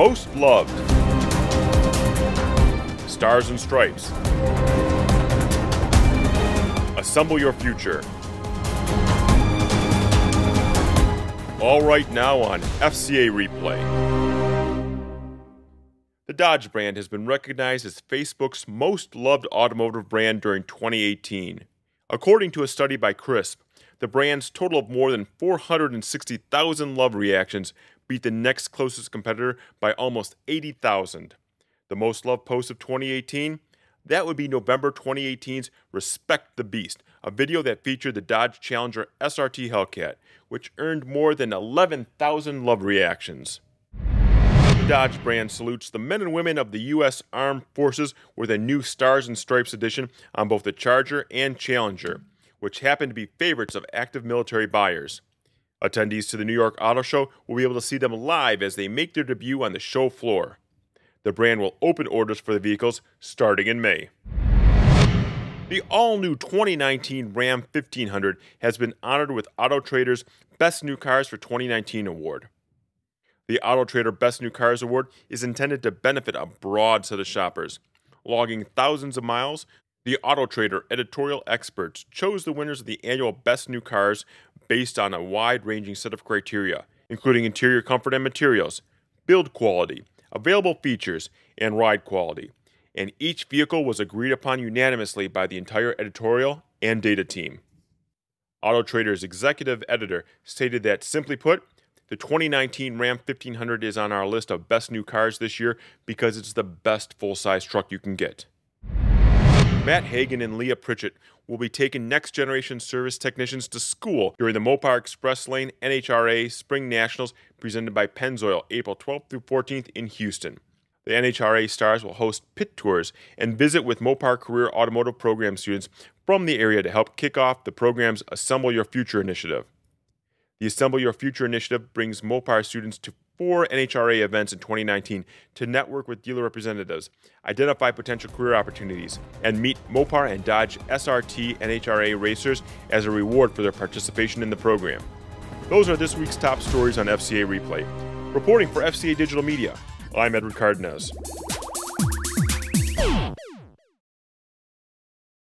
Most loved. Stars and Stripes. Assemble your future. All right now on FCA Replay. The Dodge brand has been recognized as Facebook's most loved automotive brand during 2018. According to a study by Crisp, the brand's total of more than 460,000 love reactions beat the next closest competitor by almost 80,000. The most loved post of 2018? That would be November 2018's Respect the Beast, a video that featured the Dodge Challenger SRT Hellcat, which earned more than 11,000 love reactions. The Dodge brand salutes the men and women of the U.S. Armed Forces with a new Stars and Stripes edition on both the Charger and Challenger, which happen to be favorites of active military buyers. Attendees to the New York Auto Show will be able to see them live as they make their debut on the show floor. The brand will open orders for the vehicles starting in May. The all-new 2019 Ram 1500 has been honored with Auto Trader's Best New Cars for 2019 award. The Auto Trader Best New Cars Award is intended to benefit a broad set of shoppers. Logging thousands of miles, the Auto Trader editorial experts chose the winners of the annual Best New Cars based on a wide-ranging set of criteria, including interior comfort and materials, build quality, available features, and ride quality. And each vehicle was agreed upon unanimously by the entire editorial and data team. Auto Trader's executive editor stated that, simply put, the 2019 Ram 1500 is on our list of best new cars this year because it's the best full-size truck you can get. Matt Hagan and Leah Pritchett will be taking next-generation service technicians to school during the Mopar Express Lane NHRA Spring Nationals presented by Pennzoil April 12th through 14th in Houston. The NHRA stars will host pit tours and visit with Mopar Career Automotive Program students from the area to help kick off the program's Assemble Your Future initiative. The Assemble Your Future initiative brings Mopar students to 4 NHRA events in 2019 to network with dealer representatives, identify potential career opportunities, and meet Mopar and Dodge SRT NHRA racers as a reward for their participation in the program. Those are this week's top stories on FCA Replay. Reporting for FCA Digital Media, I'm Edward Cardenas.